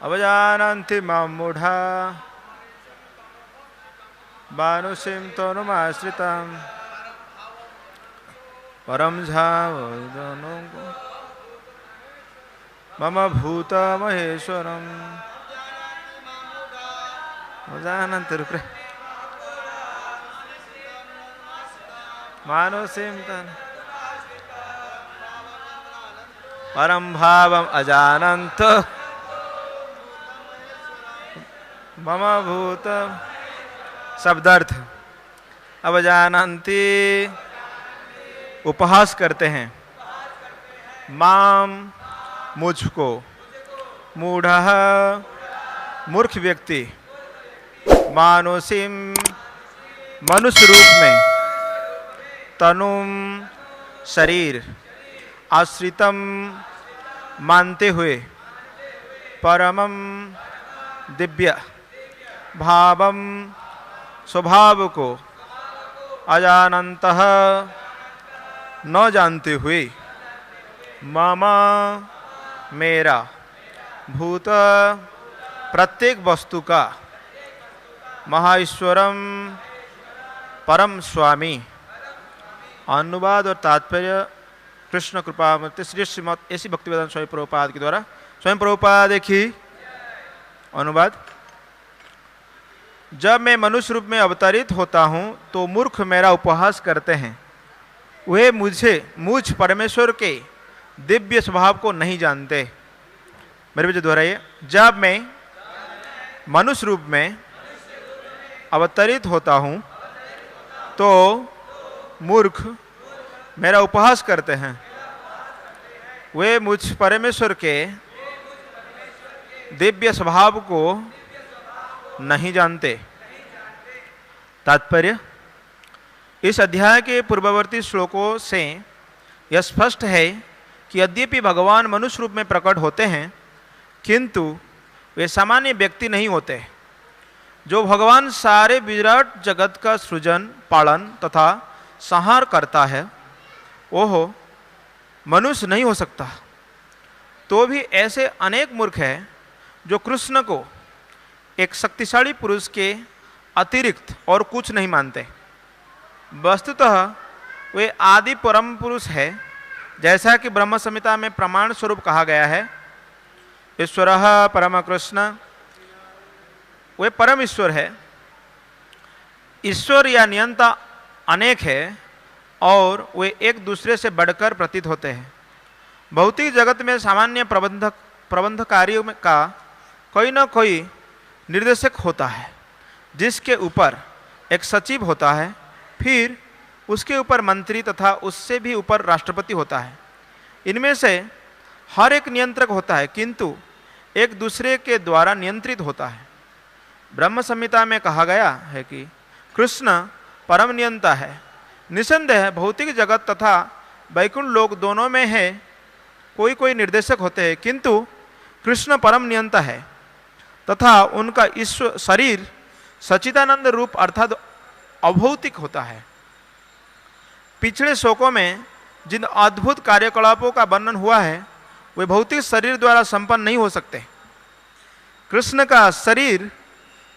अवजानन्ति मां मूढा मानुषीं तनुमाश्रितां परं झावदनु मम भूतमहेश्वरम् अवजानन्ति रुक्रे मानुषीं तनु परम भावम अजानंत मम भूत शब्दार्थ अवजानंती उपहास करते हैं माम मुझको मूढ़ः मूर्ख व्यक्ति मानुषीम मनुष्य रूप में तनुम शरीर आश्रितम मानते हुए परमम दिव्य भावम स्वभाव को अजानन्तः न जानते हुए मम मेरा भूत प्रत्येक वस्तु का महाईश्वरम परम स्वामी। अनुवाद और तात्पर्य कृष्ण कृपामूर्ति श्री श्रीमद ऐसी भक्तिवेदांत स्वामी प्रभुपाद के द्वारा स्वयं प्रभुपाद की अनुवाद। जब मैं मनुष्य रूप में अवतरित होता हूँ तो मूर्ख मेरा उपहास करते हैं, वे मुझ परमेश्वर के दिव्य स्वभाव को नहीं जानते। मेरे भी दोहराइए, जब मैं मनुष्य रूप में अवतरित होता हूँ तो मूर्ख मेरा उपहास करते हैं, वे मुझ परमेश्वर के दिव्य स्वभाव को नहीं जानते। तात्पर्य, इस अध्याय के पूर्ववर्ती श्लोकों से यह स्पष्ट है कि यद्यपि भगवान मनुष्य रूप में प्रकट होते हैं किंतु वे सामान्य व्यक्ति नहीं होते। जो भगवान सारे विराट जगत का सृजन पालन तथा संहार करता है वह मनुष्य नहीं हो सकता। तो भी ऐसे अनेक मूर्ख हैं जो कृष्ण को एक शक्तिशाली पुरुष के अतिरिक्त और कुछ नहीं मानते। वस्तुतः वे आदि परम पुरुष है, जैसा कि ब्रह्म संहिता में प्रमाण स्वरूप कहा गया है। ईश्वरः परम कृष्ण, वे परम ईश्वर है। ईश्वर या नियंता अनेक है और वे एक दूसरे से बढ़कर प्रतीत होते हैं। भौतिक जगत में सामान्य प्रबंधकारियों का कोई न कोई निर्देशक होता है, जिसके ऊपर एक सचिव होता है, फिर उसके ऊपर मंत्री तथा उससे भी ऊपर राष्ट्रपति होता है। इनमें से हर एक नियंत्रक होता है किंतु एक दूसरे के द्वारा नियंत्रित होता है। ब्रह्म संहिता में कहा गया है कि कृष्ण परम नियंता है। निसंदेह भौतिक जगत तथा वैकुंठ लोक दोनों में है कोई कोई निर्देशक होते हैं, किंतु कृष्ण परम नियंता है तथा उनका ईश्वर शरीर सच्चिदानंद रूप अर्थात अभौतिक होता है। पिछले श्लोकों में जिन अद्भुत कार्यकलापों का वर्णन हुआ है वे भौतिक शरीर द्वारा संपन्न नहीं हो सकते। कृष्ण का शरीर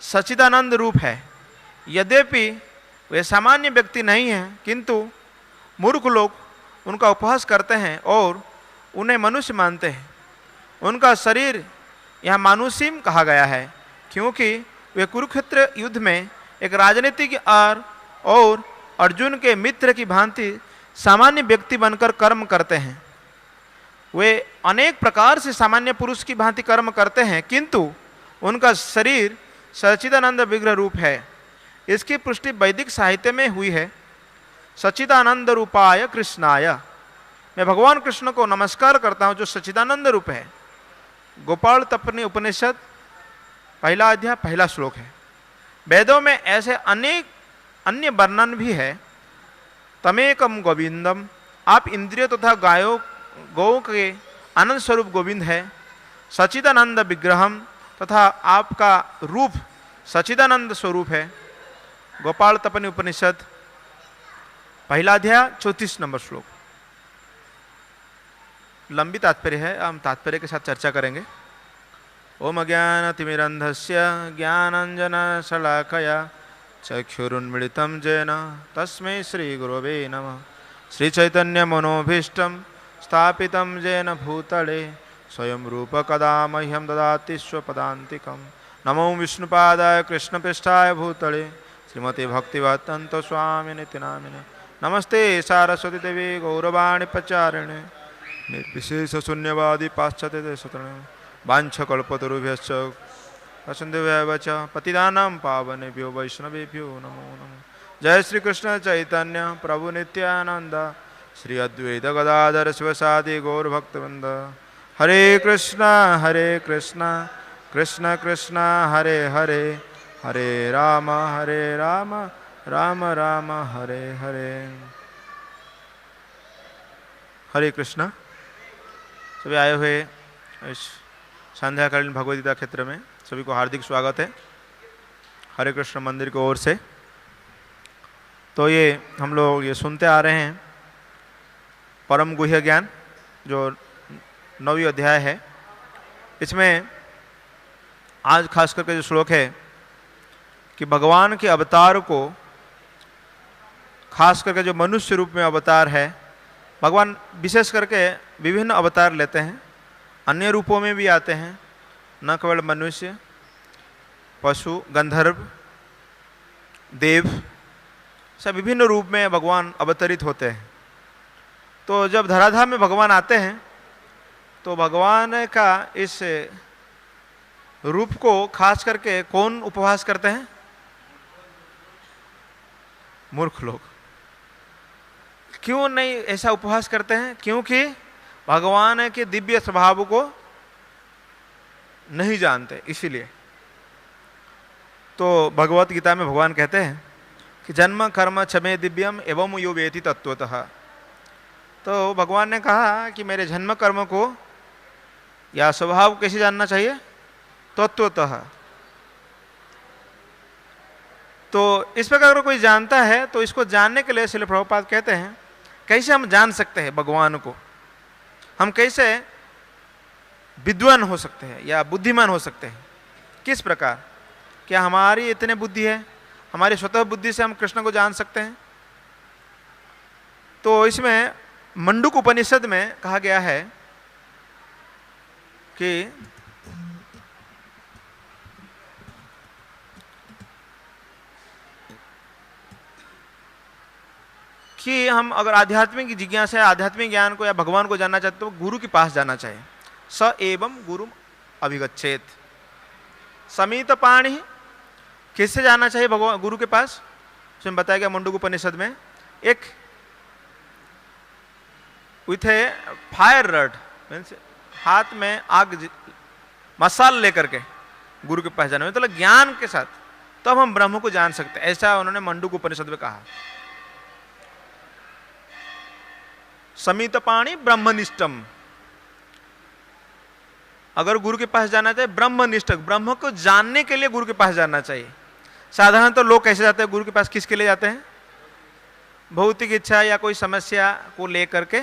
सच्चिदानंद रूप है। यद्यपि वे सामान्य व्यक्ति नहीं हैं किंतु मूर्ख लोग उनका उपहास करते हैं और उन्हें मनुष्य मानते हैं। उनका शरीर यहाँ मानुषीम कहा गया है क्योंकि वे कुरुक्षेत्र युद्ध में एक राजनीतिक और अर्जुन के मित्र की भांति सामान्य व्यक्ति बनकर कर्म करते हैं। वे अनेक प्रकार से सामान्य पुरुष की भांति कर्म करते हैं किंतु उनका शरीर सच्चिदानंद विग्रह रूप है। इसकी पुष्टि वैदिक साहित्य में हुई है। सच्चिदानंद रूपाय कृष्णाय, मैं भगवान कृष्ण को नमस्कार करता हूँ जो सच्चिदानंद रूप है। गोपाल तपनी उपनिषद पहला अध्याय पहला श्लोक है। वेदों में ऐसे अनेक अन्य वर्णन भी है। तमेकम गोविंदम, आप इंद्रियों तथा गौ के आनंद स्वरूप गोविंद है। सच्चिदानंद विग्रहम, तथा आपका रूप सच्चिदानंद स्वरूप है। गोपाल तपनी उपनिषद पहला अध्याय 34 नंबर श्लोक। लंबी तात्पर्य है, हम तात्पर्य के साथ चर्चा करेंगे। ओम ज्ञानतिमिरन्धस्य ज्ञानाञ्जनशलाकया चक्षुरुन्मिलितं येन तस्मै श्रीगुरवे नमः। श्रीचैतन्यमनोभीष्टं स्थापितं येन भूतले स्वयं रूप कदा मह्यं ददाति स्वपदान्तिकं। नमो विष्णुपादाय कृष्णपृष्ठाय भूतले श्रीमते भक्तिवेदान्त स्वामिनिति नामिने। नमस्ते सारस्वती देवी गौरवाणी प्रचारिणे निर्विशेष शून्यवादी पाश्चात्य देशत्रणे वाञ्छकल्पतरुभ्यश्च वसुन्धुभ्यः च पतितानां पावनेभ्यो वैष्णवेभ्यो नमो नमः। जय श्री कृष्ण चैतन्य प्रभु नित्यानंद श्री अद्वैत गदाधर शिवसादि गौरभक्तवृंद। हरे कृष्णा कृष्ण कृष्ण हरे हरे, हरे राम राम राम हरे हरे। हरे कृष्णा। सभी आए हुए इस संध्याकालीन भगवद्गीता क्षेत्र में सभी को हार्दिक स्वागत है हरे कृष्ण मंदिर की ओर से। तो ये हम लोग ये सुनते आ रहे हैं परम गुह्य ज्ञान जो 9वीं अध्याय है। इसमें आज खास करके जो श्लोक है कि भगवान के अवतार को, खास करके जो मनुष्य रूप में अवतार है, भगवान विशेष करके विभिन्न अवतार लेते हैं, अन्य रूपों में भी आते हैं, न केवल मनुष्य, पशु, गंधर्व, देव, सब विभिन्न रूप में भगवान अवतरित होते हैं। तो जब धराधाम में भगवान आते हैं तो भगवान का इस रूप को खास करके कौन उपहास करते हैं? मूर्ख लोग। क्यों नहीं ऐसा उपहास करते हैं? क्योंकि भगवान के दिव्य स्वभाव को नहीं जानते, इसीलिए। तो भगवत गीता में भगवान कहते हैं कि जन्म कर्म छमे दिव्यम एवं यो वेति तत्वतः। तो भगवान ने कहा कि मेरे जन्म कर्म को या स्वभाव कैसे जानना चाहिए? तत्वतः। तो इस प्रकार अगर कोई जानता है तो इसको जानने के लिए श्रील प्रभुपाद कहते हैं कैसे हम जान सकते हैं भगवान को, हम कैसे विद्वान हो सकते हैं या बुद्धिमान हो सकते हैं, किस प्रकार? क्या हमारी इतने बुद्धि है, हमारी स्वतः बुद्धि से हम कृष्ण को जान सकते हैं? तो इसमें मंडूक उपनिषद में कहा गया है कि हम अगर आध्यात्मिक जिज्ञासा, आध्यात्मिक ज्ञान को या भगवान को जानना चाहते तो गुरु के पास जाना चाहिए। स एवं गुरु अभिगच्छेत। समीत पाणी, किससे जाना चाहिए भगवान गुरु के पास? उसमें बताया गया मंडूक उपनिषद में, एक with a fire rod, means हाथ में आग मसाल लेकर के गुरु के पास जाना, मतलब ज्ञान के साथ, तब तो हम ब्रह्म को जान सकते हैं। ऐसा उन्होंने मंडूक उपनिषद में कहा। समीत पाणी ब्रह्मनिष्ठम, अगर गुरु के पास जाना चाहिए ब्रह्मनिष्ठ, ब्रह्म को जानने के लिए गुरु के पास जाना चाहिए। साधारण तो लोग कैसे जाते हैं गुरु के पास? किसके लिए जाते हैं? भौतिक इच्छा या कोई समस्या को लेकर के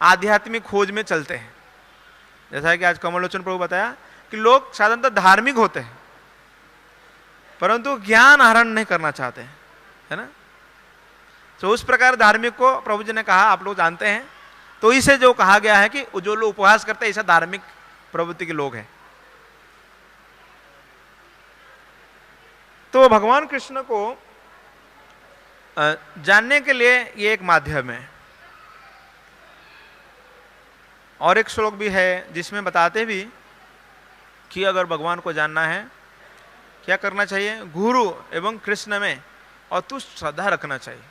आध्यात्मिक खोज में चलते हैं। जैसा कि आज कमलोचन प्रभु बताया कि लोग साधारणतः धार्मिक होते हैं परंतु ज्ञान आहरण नहीं करना चाहते हैं, है ना? तो उस प्रकार धार्मिक को प्रभु जी ने कहा, आप लोग जानते हैं। तो इसे जो कहा गया है कि जो लोग उपहास करते हैं ऐसा धार्मिक प्रवृत्ति के लोग हैं। तो भगवान कृष्ण को जानने के लिए ये एक माध्यम है। और एक श्लोक भी है जिसमें बताते भी कि अगर भगवान को जानना है क्या करना चाहिए? गुरु एवं कृष्ण में अतुष्ट श्रद्धा रखना चाहिए।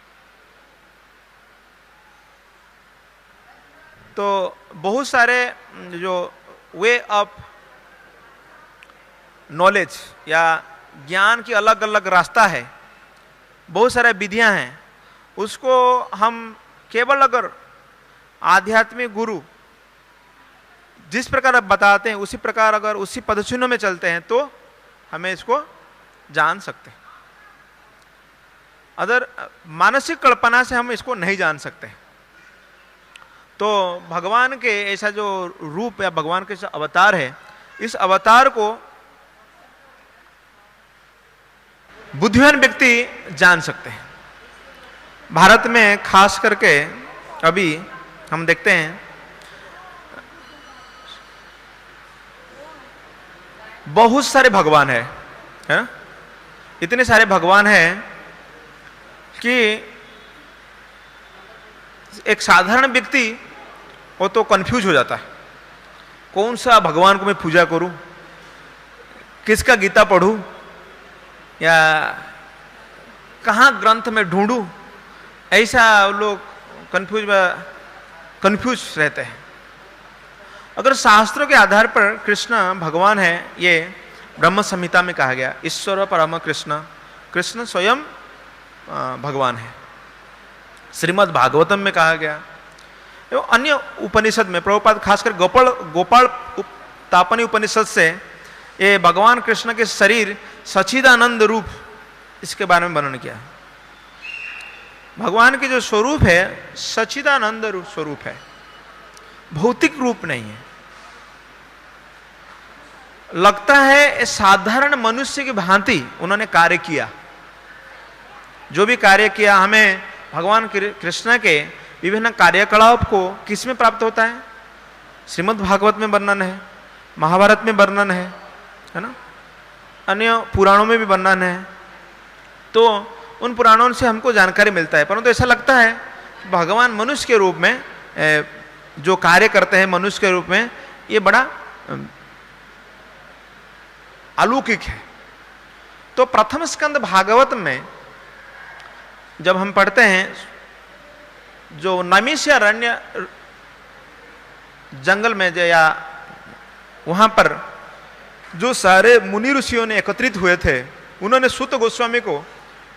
तो बहुत सारे जो वे ऑफ नॉलेज या ज्ञान की अलग अलग रास्ता है, बहुत सारे विधियां हैं, उसको हम केवल अगर आध्यात्मिक गुरु जिस प्रकार अब बताते हैं उसी प्रकार अगर उसी पदचिन्हों में चलते हैं तो हमें इसको जान सकते हैं। अदर मानसिक कल्पना से हम इसको नहीं जान सकते। तो भगवान के ऐसा जो रूप या भगवान के अवतार है, इस अवतार को बुद्धिमान व्यक्ति जान सकते हैं। भारत में खास करके अभी हम देखते हैं बहुत सारे भगवान हैं, इतने सारे भगवान हैं कि एक साधारण व्यक्ति वो तो कंफ्यूज हो जाता है, कौन सा भगवान को मैं पूजा करूं, किसका गीता पढ़ूं, या कहाँ ग्रंथ में ढूंढूं, ऐसा लोग कंफ्यूज रहते हैं। अगर शास्त्रों के आधार पर कृष्ण भगवान है, ये ब्रह्म संहिता में कहा गया, ईश्वर परम कृष्ण, कृष्ण स्वयं भगवान है। श्रीमद् भागवतम में कहा गया, एवं अन्य उपनिषद में प्रभुपाद खासकर गोपाल तापनी उपनिषद से ये भगवान कृष्ण के शरीर सच्चिदानंद रूप, इसके बारे में वर्णन किया है। भगवान के जो स्वरूप है सच्चिदानंद रूप स्वरूप है, भौतिक रूप नहीं है। लगता है साधारण मनुष्य की भांति उन्होंने कार्य किया, जो भी कार्य किया। हमें भगवान कृष्ण के विभिन्न कार्यकलाप को किस में प्राप्त होता है? श्रीमद् भागवत में वर्णन है, महाभारत में वर्णन है ना, अन्य पुराणों में भी वर्णन है। तो उन पुराणों से हमको जानकारी मिलता है, परंतु ऐसा लगता है कि भगवान मनुष्य के रूप में जो कार्य करते हैं मनुष्य के रूप में, ये बड़ा अलौकिक है। तो प्रथम स्कंद भागवत में जब हम पढ़ते हैं, जो नैमिषारण्य जंगल में या वहां पर जो सारे मुनि ऋषियों ने एकत्रित हुए थे, उन्होंने सूत गोस्वामी को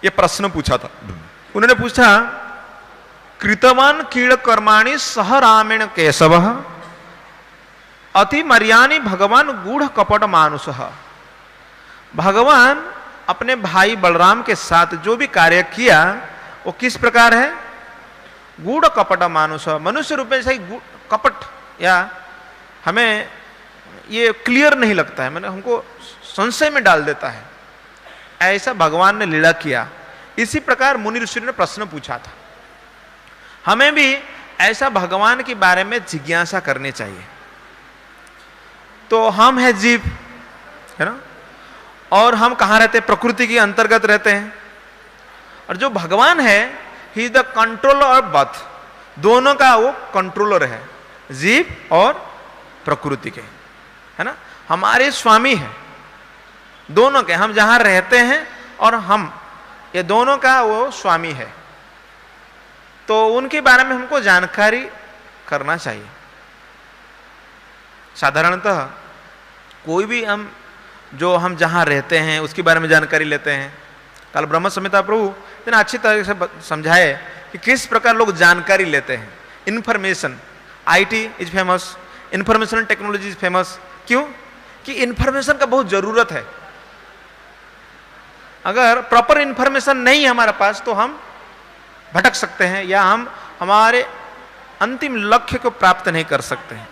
यह प्रश्न पूछा था। उन्होंने पूछा, कृतवान कीड़ कर्माणि सह रामेण केशव अति मर्यानि भगवान गूढ़ कपट मानुष। भगवान अपने भाई बलराम के साथ जो भी कार्य किया वो किस प्रकार है? गूढ़ कपट मानुष, मनुष्य रूप में सही कपट, या हमें ये क्लियर नहीं लगता है, मैंने हमको संशय में डाल देता है, ऐसा भगवान ने लीला किया। इसी प्रकार मुनि ऋषि ने प्रश्न पूछा था। हमें भी ऐसा भगवान के बारे में जिज्ञासा करनी चाहिए। तो हम है जीव, है ना, और हम कहाँ रहते हैं? प्रकृति के अंतर्गत रहते हैं। और जो भगवान है, he is the controller of both, दोनों का वो कंट्रोलर है, जीव और प्रकृति के, है ना, हमारे स्वामी है दोनों के। हम जहां रहते हैं और हम, ये दोनों का वो स्वामी है। तो उनके बारे में हमको जानकारी करना चाहिए। साधारणतः कोई भी हम जहां रहते हैं उसके बारे में जानकारी लेते हैं। कल ब्रह्म संहिता प्रभु इतना अच्छी तरह से समझाए कि किस प्रकार लोग जानकारी लेते हैं। Information, IT is famous, information technology is famous. क्यों? कि इंफॉर्मेशन का बहुत जरूरत है। अगर प्रॉपर इंफॉर्मेशन नहीं है हमारे पास तो हम भटक सकते हैं, या हम हमारे अंतिम लक्ष्य को प्राप्त नहीं कर सकते हैं।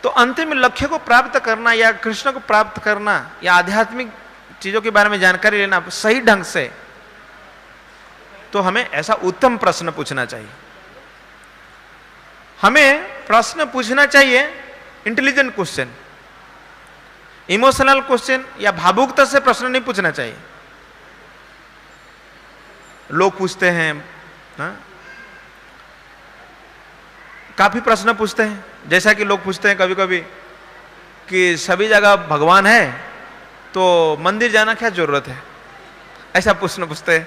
तो अंतिम लक्ष्य को प्राप्त करना, या कृष्ण को प्राप्त करना, या आध्यात्मिक चीजों के बारे में जानकारी लेना सही ढंग से, तो हमें ऐसा उत्तम प्रश्न पूछना चाहिए। हमें प्रश्न पूछना चाहिए इंटेलिजेंट क्वेश्चन, इमोशनल क्वेश्चन या भावुकता से प्रश्न नहीं पूछना चाहिए। लोग पूछते हैं, काफी प्रश्न पूछते हैं, जैसा कि लोग पूछते हैं कभी कभी कि सभी जगह भगवान है तो मंदिर जाना क्या जरूरत है, ऐसा प्रश्न पूछते हैं।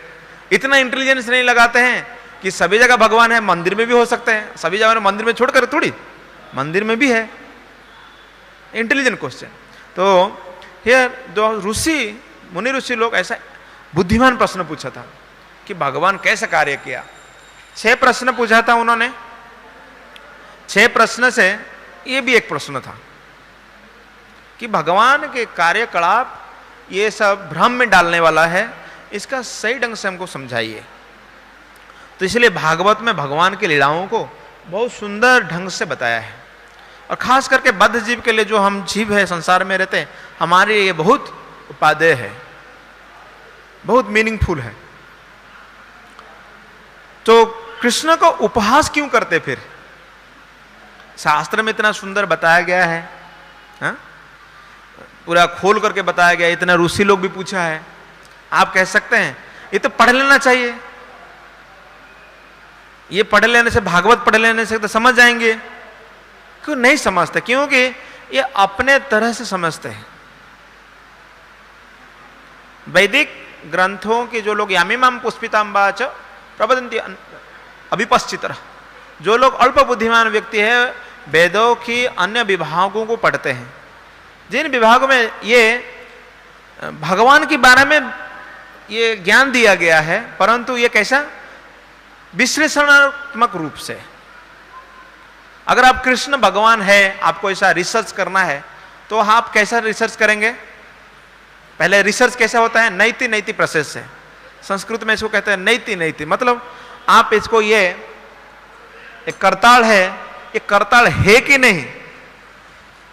इतना इंटेलिजेंस नहीं लगाते हैं कि सभी जगह भगवान है, मंदिर में भी हो सकते हैं, सभी जगह मंदिर में छोड़कर थोड़ी, मंदिर में भी है। Intelligent question. तो हियर जो मुनि ऋषि लोग ऐसा बुद्धिमान प्रश्न पूछा था कि भगवान कैसे कार्य किया। 6 प्रश्न पूछा था उन्होंने। 6 प्रश्न से ये भी एक प्रश्न था कि भगवान के कार्यकलाप ये सब भ्रम में डालने वाला है, इसका सही ढंग से हमको समझाइए। तो इसलिए भागवत में भगवान की लीलाओं को बहुत सुंदर ढंग से बताया है। और खास करके बद्ध जीव के लिए, जो हम जीव है संसार में रहते हैं, हमारे लिए ये बहुत उपादेय है, बहुत मीनिंगफुल है। तो कृष्ण को उपहास क्यों करते फिर? शास्त्र में इतना सुंदर बताया गया है, हा? पूरा खोल करके बताया गया, इतना ऋषि लोग भी पूछा है। आप कह सकते हैं ये तो पढ़ लेना चाहिए, ये पढ़ लेने से, भागवत पढ़ लेने से तो समझ जाएंगे। क्यों नहीं समझते? क्योंकि ये अपने तरह से समझते हैं। वैदिक ग्रंथों के जो लोग यामिमाम पुष्पिताम्बा च प्रवदन्ति अभिपश्चितः, जो लोग अल्प बुद्धिमान व्यक्ति है, वेदों की अन्य विभागों को पढ़ते हैं, जिन विभागों में ये भगवान के बारे में ये ज्ञान दिया गया है, परंतु ये कैसा? विश्लेषणात्मक रूप से। अगर आप कृष्ण भगवान है, आपको ऐसा रिसर्च करना है, तो आप कैसा रिसर्च करेंगे? पहले रिसर्च कैसा होता है? नैति नैति प्रोसेस से। संस्कृत में इसको कहते हैं नैति नैति, मतलब आप इसको, ये एक करताल है, ये करताल है कि नहीं,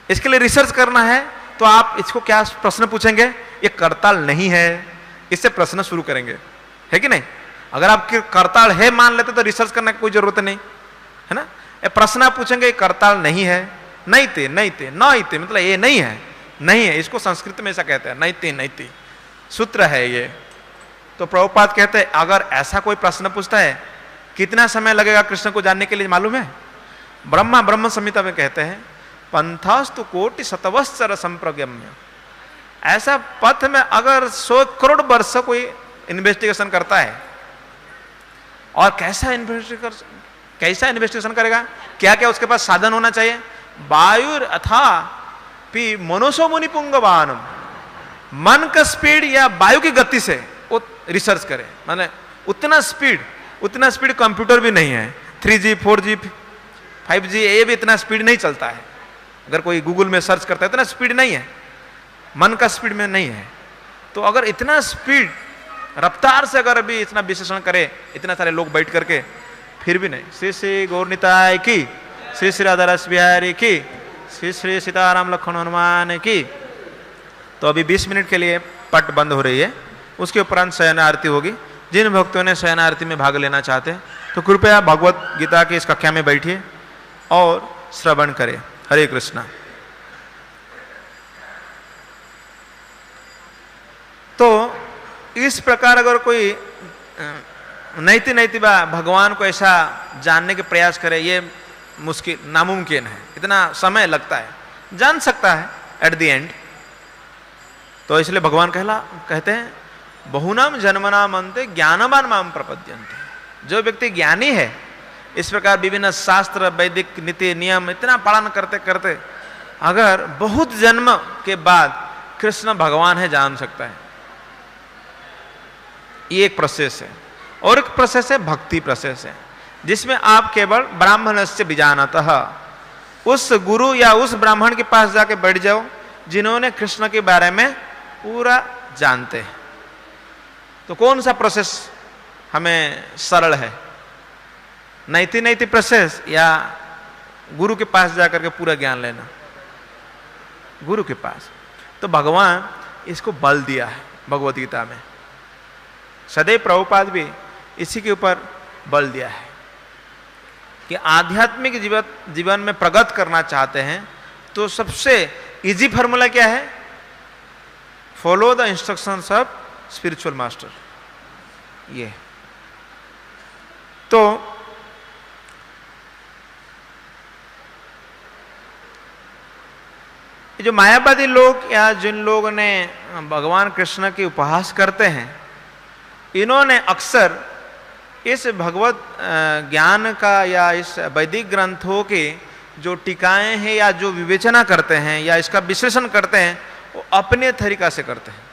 इसके लिए रिसर्च करना है। तो आप इसको क्या प्रश्न पूछेंगे? ये करताल नहीं है, इससे प्रश्न शुरू करेंगे, है कि नहीं? अगर आप करताल है मान लेते तो रिसर्च करने की कोई जरूरत नहीं है ना। ये प्रश्न आप पूछेंगे, करताल नहीं है, नैति नैति नैति, मतलब ये नहीं है, नहीं है, इसको संस्कृत में ऐसा कहते हैं, नैति नैति सूत्र है ये। तो प्रभुपाद कहते हैं अगर ऐसा कोई प्रश्न पूछता है, कितना समय लगेगा कृष्ण को जानने के लिए मालूम है? ब्रह्म संहिता में कहते हैं पंथास्तु कोटि शतवत्सर संप्रगम्य। ऐसा पथ में अगर 100 करोड़ वर्ष कोई इन्वेस्टिगेशन करता है, और कैसा इन्वेस्टिगेशन करेगा? क्या क्या उसके पास साधन होना चाहिए? वायुर अथा पी मनुष्य मुनि पुंगवानम, मन का स्पीड या वायु की गति से वो रिसर्च करे। माने उतना स्पीड कंप्यूटर भी नहीं है। 3G 4G 5G ये भी इतना स्पीड नहीं चलता है। अगर कोई गूगल में सर्च करता है, इतना स्पीड नहीं है, मन का स्पीड में नहीं है। तो अगर इतना स्पीड रफ्तार से अगर अभी इतना विश्लेषण करे, इतना सारे लोग बैठ करके, फिर भी नहीं। श्री श्री गौरनिताय की, श्री श्री राधा रस बिहारी की, श्री श्री सीताराम लक्ष्मण हनुमान की। तो अभी 20 मिनट के लिए पट बंद हो रही है, उसके उपरांत शयन आरती होगी। जिन भक्तों ने शयन आरती में भाग लेना चाहते हैं तो कृपया भगवत गीता की इस कक्षा में बैठिए और श्रवण करें। हरे कृष्णा। तो इस प्रकार अगर कोई नैति भगवान को ऐसा जानने के प्रयास करे, ये मुश्किल, नामुमकिन है, इतना समय लगता है। जान सकता है एट द एंड। तो इसलिए भगवान कहते हैं बहुनाम जन्मनाम अन्ते ज्ञानवान माम प्रपद्यन्ते। जो व्यक्ति ज्ञानी है, इस प्रकार विभिन्न शास्त्र, वैदिक नीति नियम इतना पालन करते करते अगर बहुत जन्म के बाद कृष्ण भगवान है जान सकता है। ये एक प्रोसेस है। और एक प्रोसेस है भक्ति प्रोसेस है, जिसमें आप केवल ब्राह्मण से बीजानतः उस गुरु या उस ब्राह्मण के पास जाके बैठ जाओ जिन्होंने कृष्ण के बारे में पूरा जानते हैं। तो कौन सा प्रोसेस हमें सरल है? नैति प्रोसेस या गुरु के पास जाकर के पूरा ज्ञान लेना? गुरु के पास। तो भगवान इसको बल दिया है भगवत गीता में। सदैव प्रभुपाद भी इसी के ऊपर बल दिया है कि आध्यात्मिक जीवन में प्रगति करना चाहते हैं तो सबसे इजी फॉर्मूला क्या है? Follow the instructions of spiritual master. ये तो जो मायावादी लोग या जिन लोगों ने भगवान कृष्ण की उपहास करते हैं, इन्होंने अक्सर इस भगवत ज्ञान का या इस वैदिक ग्रंथों के जो टीकाएं हैं या जो विवेचना करते हैं या इसका विश्लेषण करते हैं, वो अपने तरीका से करते हैं।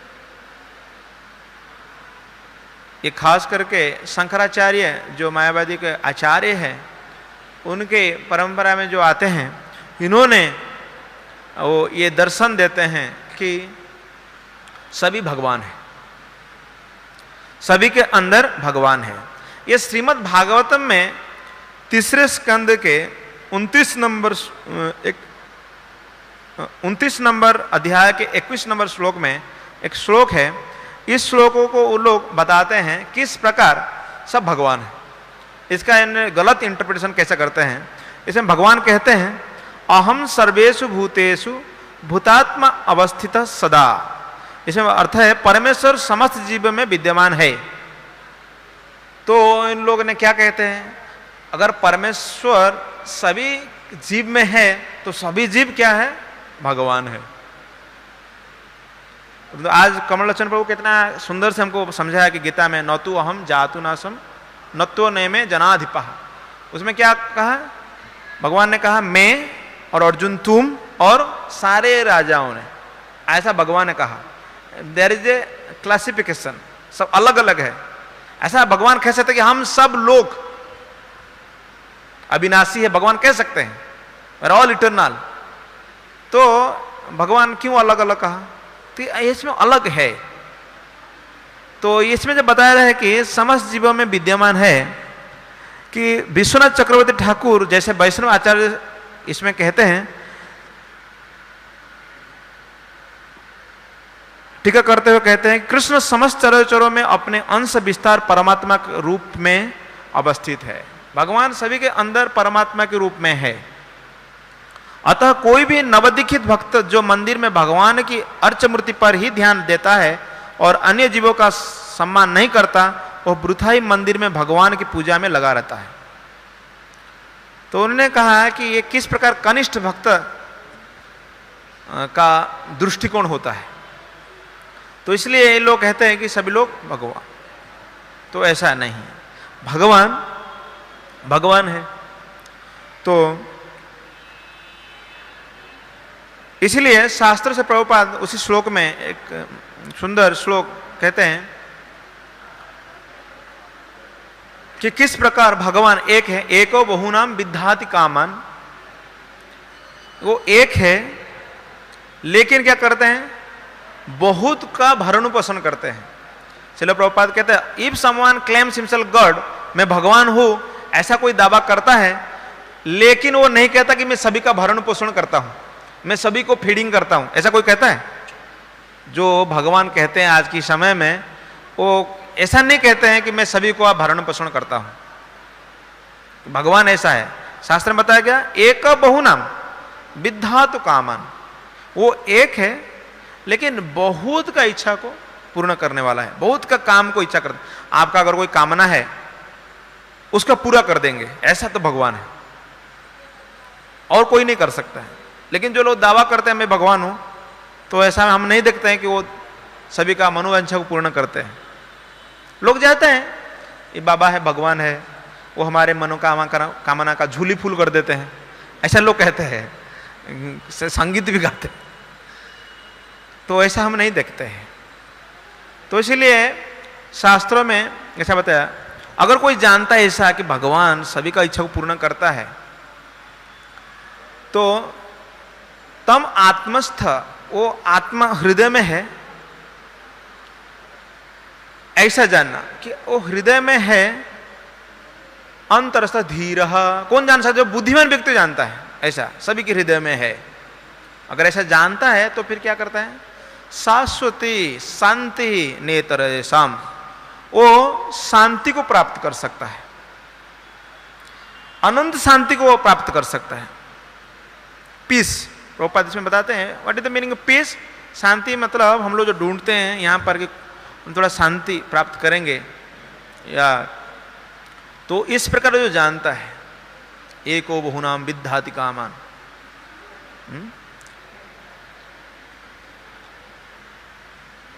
ये खास करके शंकराचार्य जो मायावादी के आचार्य हैं, उनके परंपरा में जो आते हैं, इन्होंने वो ये दर्शन देते हैं कि सभी भगवान हैं, सभी के अंदर भगवान है। ये श्रीमद् भागवतम में तीसरे स्कंद के 29 नंबर एक 29 नंबर अध्याय के 21 नंबर श्लोक में एक श्लोक है। इस श्लोकों को वो लोग बताते हैं किस प्रकार सब भगवान है। इसका गलत इंटरप्रिटेशन कैसे करते हैं। इसमें भगवान कहते हैं अहम सर्वेषु भूतेषु भूतात्मा अवस्थित सदा। इसमें अर्थ है परमेश्वर समस्त जीव में विद्यमान है। तो इन लोगों ने क्या कहते हैं, अगर परमेश्वर सभी जीव में है तो सभी जीव क्या है, भगवान है। तो आज कमल लोचन प्रभु कितना सुंदर से हमको समझाया कि गीता में न तो अहम जातु नासम न तो नैमे जनाधिपा। उसमें क्या कहा, भगवान ने कहा मैं और अर्जुन तुम और सारे राजाओं ने, ऐसा भगवान ने कहा। देयर इज ए क्लासिफिकेशन, सब अलग अलग है। ऐसा भगवान कह सकते कि हम सब लोग अविनाशी है, भगवान कह सकते हैं, वी आर ऑल इटर्नल। तो भगवान क्यों अलग अलग कहा, तो इसमें अलग है। तो इसमें जब बताया है कि समस्त जीवों में विद्यमान है, कि विश्वनाथ चक्रवर्ती ठाकुर जैसे वैष्णव आचार्य इसमें कहते हैं, टीका करते हुए कहते हैं कृष्ण समस्त चराचरों में अपने अंश विस्तार परमात्मा के रूप में अवस्थित है। भगवान सभी के अंदर परमात्मा के रूप में है। अतः कोई भी नवदीक्षित भक्त जो मंदिर में भगवान की अर्च मूर्ति पर ही ध्यान देता है और अन्य जीवों का सम्मान नहीं करता, वह वृथा ही मंदिर में भगवान की पूजा में लगा रहता है। तो उन्होंने कहा कि ये किस प्रकार कनिष्ठ भक्त का दृष्टिकोण होता है। तो इसलिए ये लोग कहते हैं कि सभी लोग भगवान, तो ऐसा नहीं है। भगवान भगवान है। तो इसलिए शास्त्र से प्रभुपाद उसी श्लोक में एक सुंदर श्लोक कहते हैं कि किस प्रकार भगवान एक है। एको बहुनाम विद्धाति कामान, वो एक है लेकिन क्या करते हैं, बहुत का भरण पोषण करते हैं। चलो प्रभुपाद कहते हैं if someone claims himself God, मैं भगवान हूं, ऐसा कोई दावा करता है लेकिन वो नहीं कहता कि मैं सभी का भरण पोषण करता हूं, मैं सभी को फीडिंग करता हूं, ऐसा कोई कहता है? जो भगवान कहते हैं आज के समय में, वो ऐसा नहीं कहते हैं कि मैं सभी को आप भरण पोषण करता हूं। भगवान ऐसा है। शास्त्र में बताया गया एक बहुनाम विद्धातु कामन, वो एक है लेकिन बहुत का इच्छा को पूर्ण करने वाला है, बहुत का काम को इच्छा करता है। आपका अगर कोई कामना है उसका पूरा कर देंगे, ऐसा तो भगवान है, और कोई नहीं कर सकता है। लेकिन जो लोग दावा करते हैं मैं भगवान हूं, तो ऐसा हम नहीं देखते हैं कि वो सभी का मनोवांछा को पूर्ण करते हैं। लोग जाते हैं ये बाबा है, भगवान है, वो हमारे मनोकामना का झूली फूल कर देते हैं, ऐसा लोग कहते हैं, संगीत भी गाते हैं। तो ऐसा हम नहीं देखते हैं। तो इसलिए शास्त्रों में ऐसा बताया, अगर कोई जानता है ऐसा कि भगवान सभी का इच्छा को पूर्ण करता है, तो तम आत्मस्थ, वो आत्मा हृदय में है, ऐसा जानना कि वो हृदय में है। अंतरस्थ धीर, कौन जान सकता? जो बुद्धिमान व्यक्ति जानता है ऐसा सभी के हृदय में है। अगर ऐसा जानता है तो फिर क्या करता है, शाश्वती शांति नेतर शाम, वो शांति को प्राप्त कर सकता है, अनंत शांति को वो प्राप्त कर सकता है। पीस, प्रभुपाद इसमें बताते हैं what is the meaning of peace. शांति मतलब हम लोग जो ढूंढते हैं यहाँ पर कि हम थोड़ा शांति प्राप्त करेंगे, या तो इस प्रकार जो जानता है एको बहुनाम विद्धाति कामान,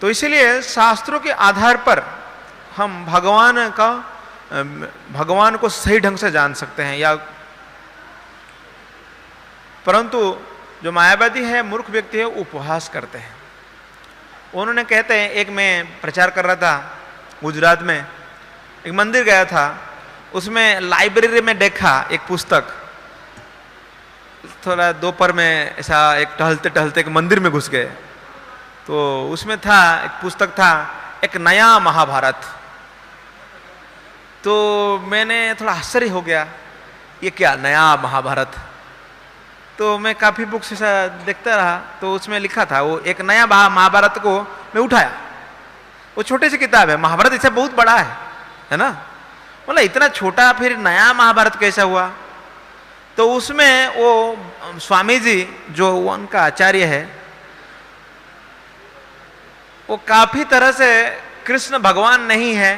तो इसीलिए शास्त्रों के आधार पर हम भगवान को सही ढंग से जान सकते हैं। या परंतु जो मायावादी है, मूर्ख व्यक्ति है, उपहास करते हैं। उन्होंने कहते हैं, एक मैं प्रचार कर रहा था गुजरात में, एक मंदिर गया था, उसमें लाइब्रेरी में देखा एक पुस्तक, थोड़ा दोपहर में ऐसा एक टहलते टहलते एक मंदिर में घुस गए, तो उसमें था एक पुस्तक था एक नया महाभारत। तो मैंने थोड़ा आश्चर्य हो गया, ये क्या नया महाभारत? तो मैं काफ़ी बुक्स ऐसा देखता रहा, तो उसमें लिखा था, वो एक नया महाभारत को मैं उठाया, वो छोटी सी किताब है, महाभारत इससे बहुत बड़ा है ना, बोला इतना छोटा फिर नया महाभारत कैसा हुआ। तो उसमें वो स्वामी जी जो उनका आचार्य है, वो काफी तरह से कृष्ण भगवान नहीं है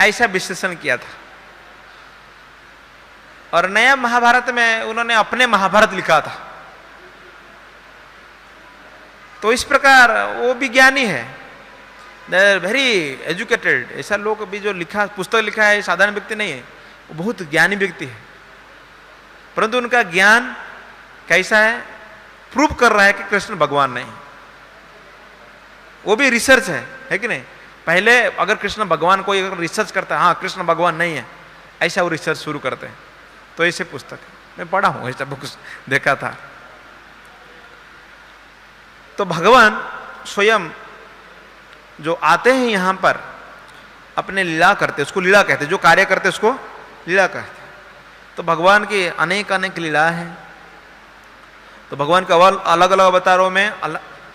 ऐसा विश्लेषण किया था, और नया महाभारत में उन्होंने अपने महाभारत लिखा था। तो इस प्रकार वो विज्ञानी है, दे आर वेरी एजुकेटेड। ऐसा लोग भी जो लिखा पुस्तक लिखा है साधारण व्यक्ति नहीं है, वो बहुत ज्ञानी व्यक्ति है, परंतु उनका ज्ञान कैसा है, प्रूव कर रहा है कि कृष्ण भगवान नहीं, वो भी रिसर्च है कि नहीं। पहले अगर कृष्ण भगवान को अगर रिसर्च करता है, हाँ कृष्ण भगवान नहीं है, ऐसा वो रिसर्च शुरू करते हैं। तो ऐसे पुस्तक मैं पढ़ा हूं, ऐसा बुक्स देखा था। तो भगवान स्वयं जो आते हैं यहां पर अपने लीला करते, उसको लीला कहते, जो कार्य करते उसको लीला कहते। तो भगवान की अनेक अनेक लीला है। तो भगवान के अलग अलग अवतारों में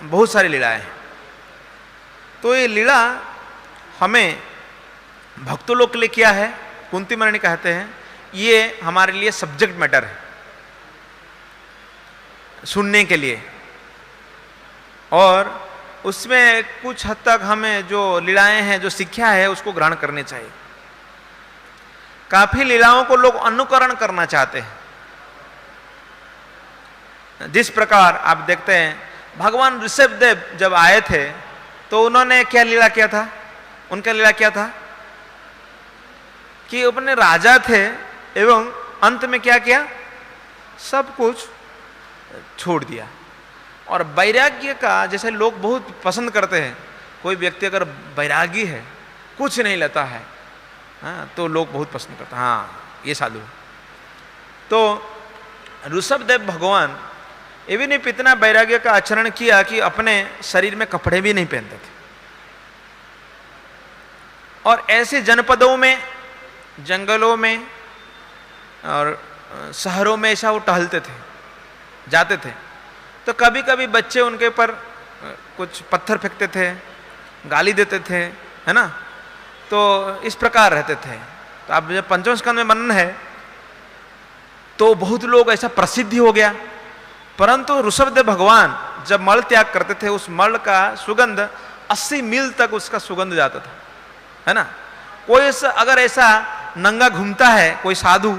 बहुत सारी लीलाएं हैं। तो ये लीला हमें भक्तों लोग के लिए क्या है, कुंती महारानी कहते हैं ये हमारे लिए सब्जेक्ट मैटर है सुनने के लिए, और उसमें कुछ हद तक हमें जो लीलाएं हैं, जो शिक्षा है, उसको ग्रहण करनी चाहिए। काफी लीलाओं को लोग अनुकरण करना चाहते हैं। जिस प्रकार आप देखते हैं भगवान ऋषभदेव जब आए थे तो उन्होंने क्या लीला किया था, उनका लीला क्या था कि अपने राजा थे एवं अंत में क्या किया, सब कुछ छोड़ दिया। और वैराग्य का जैसे लोग बहुत पसंद करते हैं, कोई व्यक्ति अगर वैरागी है, कुछ नहीं लेता है, हाँ, तो लोग बहुत पसंद करते हैं, हाँ ये साधु। तो ऋषभदेव भगवान इवन इतना वैराग्य का आचरण किया कि अपने शरीर में कपड़े भी नहीं पहनते थे, और ऐसे जनपदों में, जंगलों में और शहरों में ऐसा वो टहलते थे, जाते थे। तो कभी कभी बच्चे उनके ऊपर कुछ पत्थर फेंकते थे, गाली देते थे, है ना। तो इस प्रकार रहते थे। तो अब जब पंचम स्कंद में वर्णन है तो बहुत लोग ऐसा प्रसिद्धि हो गया। परंतु ऋषभदेव भगवान जब मल त्याग करते थे, उस मल का सुगंध 80 मील तक उसका सुगंध जाता था, है ना। कोई अगर ऐसा नंगा घूमता है कोई साधु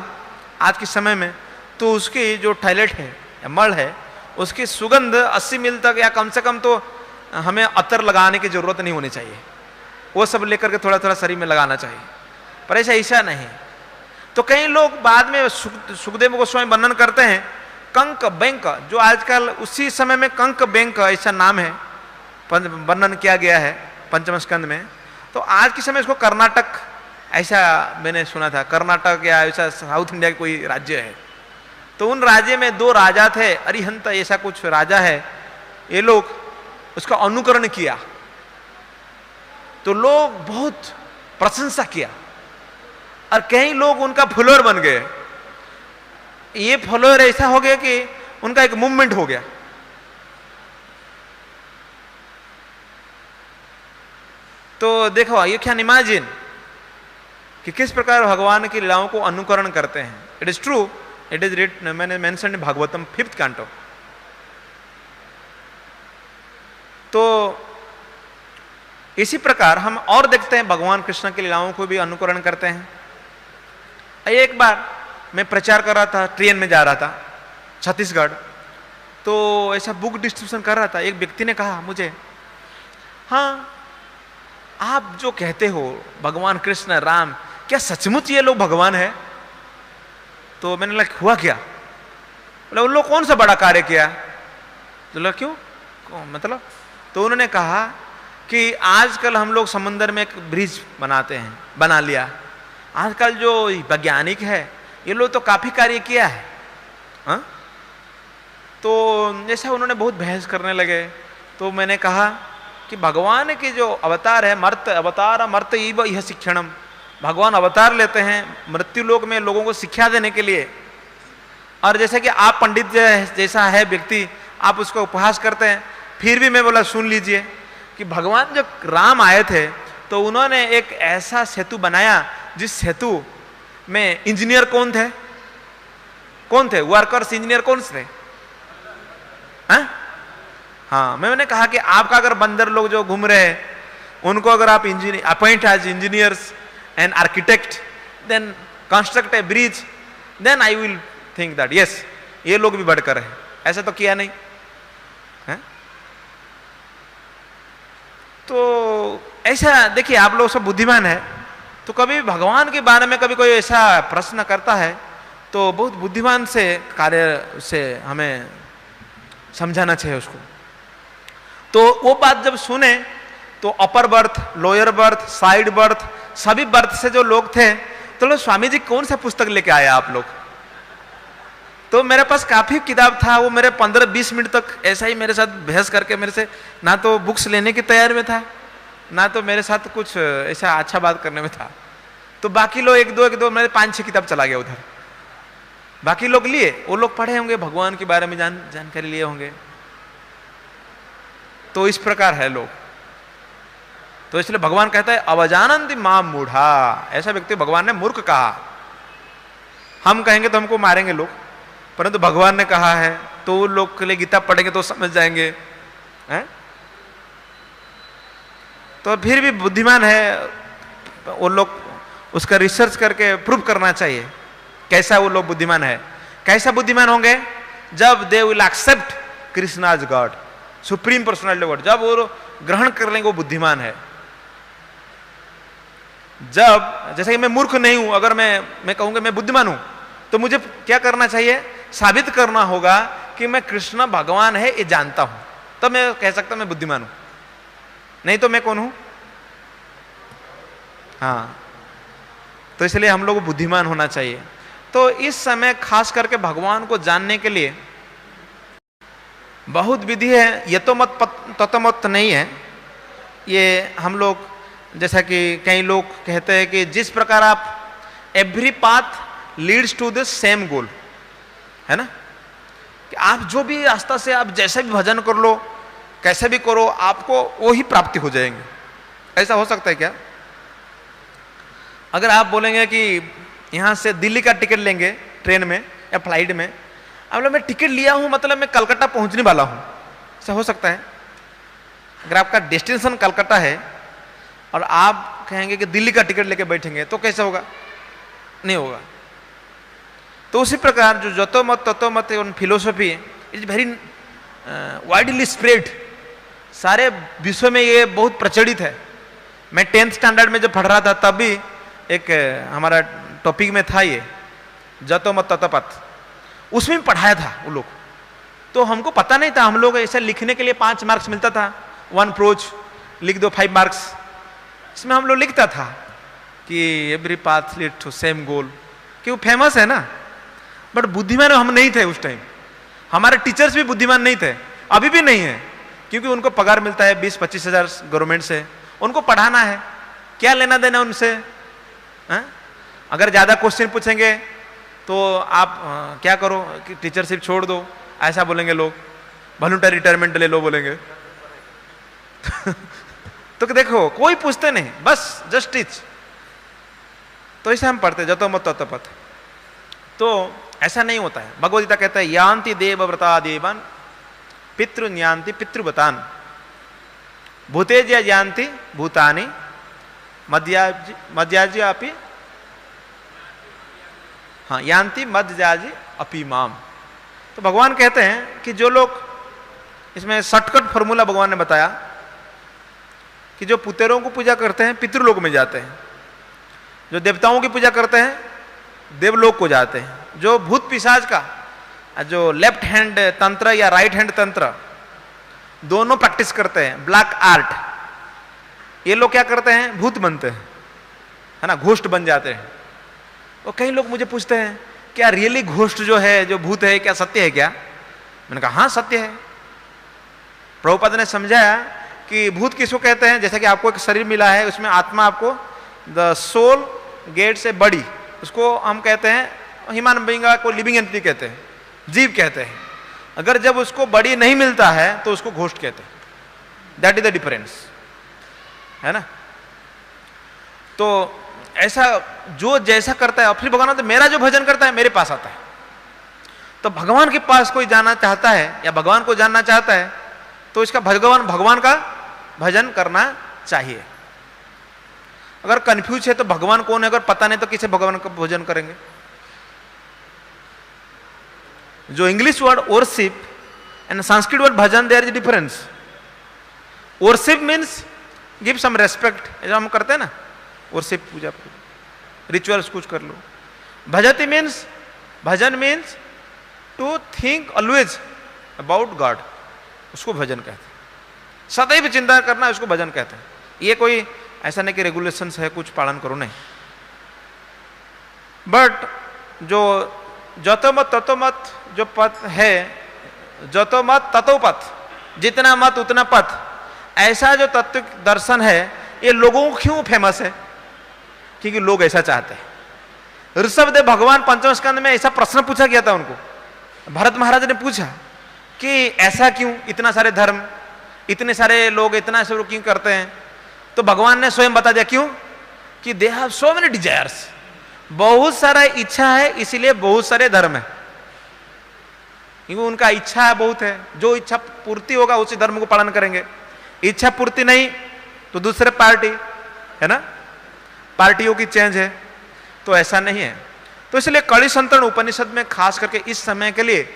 आज के समय में, तो उसकी जो टॉयलेट है या मल है, उसकी सुगंध 80 मील तक, या कम से कम तो हमें अतर लगाने की जरूरत नहीं होनी चाहिए, वो सब लेकर के थोड़ा थोड़ा शरीर में लगाना चाहिए। पर ऐसा नहीं। तो कई लोग बाद में सुखदेव गोस्वामी वर्णन करते हैं कंक बैंक, जो आजकल उसी समय में कंक बैंक ऐसा नाम है, वर्णन किया गया है पंचम स्कंद में। तो आज के समय इसको कर्नाटक ऐसा मैंने सुना था, कर्नाटक या ऐसा साउथ इंडिया का कोई राज्य है। तो उन राज्य में 2 राजा थे, अरिहंत ऐसा कुछ राजा है, ये लोग उसका अनुकरण किया तो लोग बहुत प्रशंसा किया, और कई लोग उनका फॉलोअर बन गए। ये फॉलोअर ऐसा हो गया कि उनका एक मूवमेंट हो गया। तो देखो ये क्या इमेजिन कि किस प्रकार भगवान की लीलाओं को अनुकरण करते हैं। It is true, it is written, मैंने mention in Bhagavatam 5th canto। तो इसी प्रकार हम और देखते हैं भगवान कृष्ण की लीलाओं को भी अनुकरण करते हैं। एक बार मैं प्रचार कर रहा था, ट्रेन में जा रहा था छत्तीसगढ़, तो ऐसा बुक डिस्ट्रीब्यूशन कर रहा था। एक व्यक्ति ने कहा मुझे, हाँ आप जो कहते हो भगवान कृष्ण राम, क्या सचमुच ये लोग भगवान है? तो मैंने लगा हुआ क्या? बोला उन लोग कौन सा बड़ा कार्य किया? तो लगा क्यों मतलब? तो उन्होंने कहा कि आजकल हम लोग समंदर में एक ब्रिज बनाते हैं, बना लिया। आजकल जो वैज्ञानिक है ये लोग तो काफी कार्य किया है, हाँ? तो जैसा उन्होंने बहुत बहस करने लगे। तो मैंने कहा कि भगवान के जो अवतार है, मर्त अवतार मर्त इव यह शिक्षणम, भगवान अवतार लेते हैं मृत्यु लोक में लोगों को शिक्षा देने के लिए। और जैसे कि आप पंडित जैसा है व्यक्ति, आप उसका उपहास करते हैं, फिर भी मैं बोला सुन लीजिए कि भगवान जब राम आए थे तो उन्होंने एक ऐसा सेतु बनाया जिस सेतु में इंजीनियर कौन थे? कौन थे? वर्कर्स इंजीनियर कौन थे? हाँ, मैंने कहा कि आपका अगर बंदर लोग जो घूम रहे हैं उनको अगर आप engineer appoint as engineers and architect, then construct a bridge, then I will think that yes ये लोग भी बढ़कर है। ऐसा तो किया नहीं है? तो ऐसा देखिए, आप लोग सब बुद्धिमान है, तो कभी भगवान के बारे में कभी कोई ऐसा प्रश्न करता है तो बहुत बुद्धिमान से कार्य से हमें समझाना चाहिए उसको। तो वो बात जब सुने तो upper berth, lower berth, side birth, सभी बर्थ से जो लोग थे, तो लोग स्वामी जी कौन सा पुस्तक लेके आया आप लोग? तो मेरे पास काफी किताब था, वो मेरे 15-20 मिनट तक ऐसा ही मेरे साथ बहस करके मेरे से ना तो बुक्स लेने की तैयारी में था, ना तो मेरे साथ कुछ ऐसा अच्छा बात करने में था। तो बाकी लोग एक दो मेरे 5-6 किताब चला गया उधर। बाकी लोग लिए, वो लोग पढ़े होंगे, भगवान के बारे में जानकारी लिए होंगे। तो इस प्रकार है लोग। तो इसलिए भगवान कहता है अवजानन्ति माम मूढ़ा, ऐसा व्यक्ति भगवान ने मूर्ख कहा। हम कहेंगे तो हमको मारेंगे लोग, परंतु भगवान ने कहा है तो वो लोग के लिए गीता पढ़ेंगे तो समझ जाएंगे हैं? तो फिर भी बुद्धिमान है वो लोग, उसका रिसर्च करके प्रूव करना चाहिए कैसा वो लोग बुद्धिमान है। कैसा बुद्धिमान होंगे? जब they will accept Krishna as God, supreme personality of God, जब वो ग्रहण कर लेंगे वो बुद्धिमान है। जब जैसे कि मैं मूर्ख नहीं हूं, अगर मैं कहूंगा मैं बुद्धिमान हूं, तो मुझे क्या करना चाहिए? साबित करना होगा कि मैं कृष्ण भगवान है ये जानता हूं, तब मैं कह सकता हूं मैं बुद्धिमान हूं। नहीं तो मैं कौन हूं? हाँ, तो इसलिए हम लोग को बुद्धिमान होना चाहिए। तो इस समय खास करके भगवान को जानने के लिए बहुत विधि है, ये तो मत तत्वमत नहीं है। ये हम लोग जैसा कि कई लोग कहते हैं कि जिस प्रकार आप every path leads to the same goal, है ना, कि आप जो भी रास्ता से आप जैसे भी भजन कर लो, कैसे भी करो, आपको वो ही प्राप्ति हो जाएंगे। ऐसा हो सकता है क्या? अगर आप बोलेंगे कि यहाँ से दिल्ली का टिकट लेंगे ट्रेन में या फ्लाइट में, अब मैं टिकट लिया हूँ मतलब मैं कलकत्ता पहुँचने वाला हूँ, ऐसा हो सकता है? अगर आपका डेस्टिनेशन कलकत्ता है और आप कहेंगे कि दिल्ली का टिकट लेके बैठेंगे तो कैसे होगा? नहीं होगा। तो उसी प्रकार जो जतो मत तत्व मत on philosophy is very widely spread, सारे विश्व में ये बहुत प्रचलित है। मैं 10th स्टैंडर्ड में जब पढ़ रहा था तब भी एक हमारा टॉपिक में था ये जतो मत तत्वपथ, उसमें पढ़ाया था वो लोग। तो हमको पता नहीं था, हम लोग ऐसा लिखने के लिए 5 मार्क्स मिलता था, 1 प्रोज लिख दो 5 मार्क्स, इसमें हम लोग लिखता था कि every path lead to same goal, कि वो फेमस है ना। बट बुद्धिमान हम नहीं थे उस टाइम, हमारे टीचर्स भी बुद्धिमान नहीं थे, अभी भी नहीं है, क्योंकि उनको पगार मिलता है 20-25 हजार गवर्नमेंट से, उनको पढ़ाना है, क्या लेना देना उनसे? अगर ज्यादा क्वेश्चन पूछेंगे तो आप क्या करो कि टीचरशिप छोड़ दो, ऐसा बोलेंगे लोग, वॉलंटरी रिटायरमेंट ले लो बोलेंगे। तो देखो कोई पूछते नहीं, बस जस्ट टीच। तो ऐसे हम पढ़ते जतो मत तत्वपथ। तो ऐसा नहीं होता है। भगवद गीता कहता है यान्ति देवव्रता देवान पितृन्यान्ति पितृव्रतान भूतेज्य यान्ति भूतानि मध्याजी अपि, हाँ, यान्ति मध्याजी अपि माम। तो भगवान कहते हैं कि जो लोग, इसमें शॉर्टकट फॉर्मूला भगवान ने बताया कि जो पुतेरों को पूजा करते हैं पितृलोक में जाते हैं, जो देवताओं की पूजा करते हैं देवलोक को जाते हैं, जो भूत पिशाच का जो लेफ्ट हैंड तंत्र या राइट हैंड तंत्र दोनों प्रैक्टिस करते हैं, ब्लैक आर्ट, ये लोग क्या करते हैं? भूत बनते हैं, है ना, घोस्ट बन जाते हैं। और कई लोग मुझे पूछते हैं क्या रियली घोस्ट जो है, जो भूत है, क्या सत्य है क्या? मैंने कहा हाँ सत्य है। प्रभुपाद ने समझाया कि भूत किसको कहते हैं? जैसे कि आपको एक शरीर मिला है, उसमें आत्मा आपको द सोल गेट से बड़ी, उसको हम कहते हैं ह्यूमन बीइंग को लिविंग एंटिटी कहते हैं। जीभ कहते हैं। अगर जब उसको बड़ी नहीं मिलता है तो उसको घोष्ट कहते हैं। दैट इज द डिफरेंस, है ना। तो ऐसा जो जैसा करता है, फिर भगवान तो मेरा जो भजन करता है मेरे पास आता है। तो भगवान के पास कोई जाना चाहता है या भगवान को जानना चाहता है तो इसका भगवान का भजन करना चाहिए। अगर कंफ्यूज है तो भगवान कौन है, अगर पता नहीं तो किसे भगवान का भजन करेंगे। जो English word worship and Sanskrit word bhajan, there is difference. Worship means give some respect, जो हम करते हैं ना, वर्शिप पूजा रिचुअल्स कुछ कर लो। भजति means, bhajan means to think always about God, उसको भजन कहते हैं। सदैव चिंता करना उसको भजन कहते हैं। ये कोई ऐसा नहीं कि रेगुलेशंस है कुछ पालन करो, नहीं। बट जो जतोमत तत्वमत जो पथ है, जतोमत तत्वपथ, जितना मत उतना पथ, ऐसा जो तत्व दर्शन है ये लोगों को क्यों फेमस है? क्योंकि लोग ऐसा चाहते हैं। ऋषभदेव भगवान पंचम स्कंद में ऐसा प्रश्न पूछा गया था उनको, भरत महाराज ने पूछा कि ऐसा क्यों, इतना सारे धर्म, इतने सारे लोग इतना सब क्यों करते हैं? तो भगवान ने स्वयं बता दिया क्यों, कि they have so many desires, बहुत सारा इच्छा है इसीलिए बहुत सारे धर्म है। क्योंकि उनका इच्छा बहुत है, जो इच्छा पूर्ति होगा उसी धर्म को पालन करेंगे। इच्छा पूर्ति नहीं तो दूसरे पार्टी, है ना, पार्टियों की चेंज है। तो ऐसा नहीं है। तो इसलिए कड़ी संतरण उपनिषद में खास करके इस समय के लिए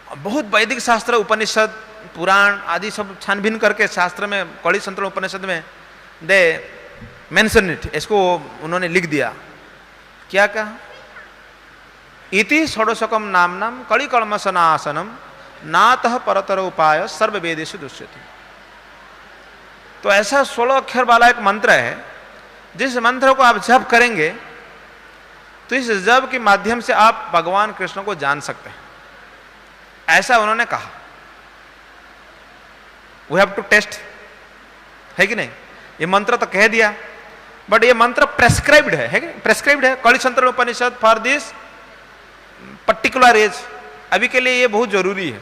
बहुत वैदिक शास्त्र, उपनिषद, पुराण आदि सब छानबीन करके शास्त्र में कड़ी संतरण उपनिषद में दे मेंशन इट, इसको उन्होंने लिख दिया। क्या कहा? इति षोडशकम नामनम कड़ी कलमसनासनम नातः परतर उपाय सर्व वेदेषु दुष्यति। तो ऐसा 16 अक्षर वाला एक मंत्र है, जिस मंत्र को आप जप करेंगे तो इस जप के माध्यम से आप भगवान कृष्ण को जान सकते हैं, ऐसा उन्होंने कहा। वी हैव टू टेस्ट, है कि नहीं? ये मंत्र तो कह दिया, बट ये मंत्र प्रेस्क्राइब्ड है कि? प्रेस्क्राइब्ड है कड़ी संतरण उपनिषद फॉर दिस पर्टिकुलर एज। अभी के लिए ये बहुत जरूरी है।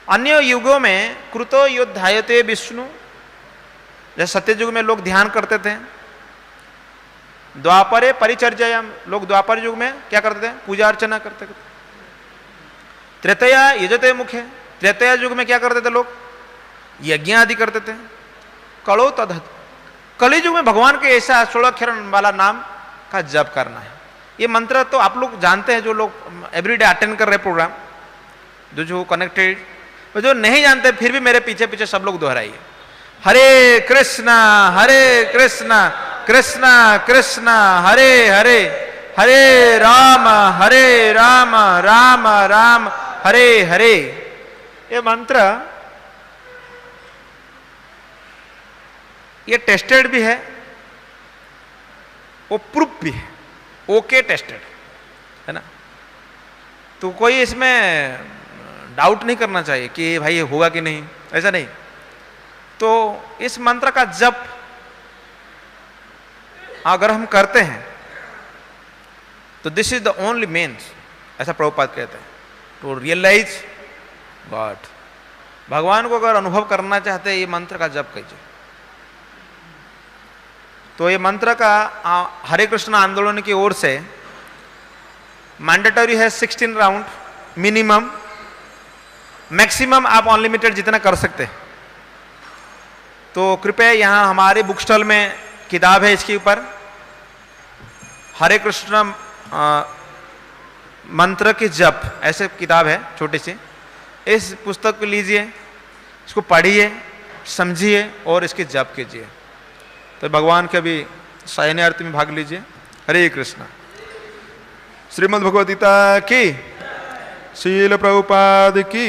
अन्य युगों में कृतो योध्यायते विष्णु, जैसे सत्ययुग में लोग ध्यान करते थे, द्वापरे परिचर्यायाम, लोग द्वापर युग में क्या करते थे? पूजा अर्चना करते थे। त्रेतया यजते मुखे, त्रेतया युग में क्या करते थे लोग? यज्ञ आदि करते थे। कलो तद, कली युग में भगवान के ऐसा 16 अक्षर वाला नाम का जप करना है। ये मंत्र तो आप लोग जानते हैं, जो लोग एवरीडे अटेंड कर रहे प्रोग्राम, जो कनेक्टेड, जो नहीं जानते फिर भी मेरे पीछे पीछे सब लोग दोहराइए। हरे कृष्णा कृष्ण कृष्ण हरे हरे, हरे राम राम राम हरे हरे। ये मंत्र ये टेस्टेड भी है, वो प्रूफ भी है, ओके टेस्टेड है ना। तो कोई इसमें डाउट नहीं करना चाहिए कि भाई ये होगा कि नहीं, ऐसा नहीं। तो इस मंत्र का जप अगर हम करते हैं तो this is the only means, ऐसा प्रभुपाद कहते हैं, टू रियलाइज गॉड। भगवान को अगर अनुभव करना चाहते हैं, ये मंत्र का जप कीजिए। तो ये मंत्र का हरे कृष्ण आंदोलन की ओर से मैंडेटरी है 16 राउंड मिनिमम, मैक्सिमम आप अनलिमिटेड जितना कर सकते हैं। तो कृपया यहाँ हमारे बुक स्टॉल में किताब है इसके ऊपर, हरे कृष्ण मंत्र की जप, ऐसे किताब है छोटी सी। इस पुस्तक को लीजिए, इसको पढ़िए, समझिए और इसकी जप कीजिए। तो भगवान के भी शयन आरती में भाग लीजिए। हरे कृष्ण। श्रीमद् भगवद गीता की, शील प्रभुपाद की।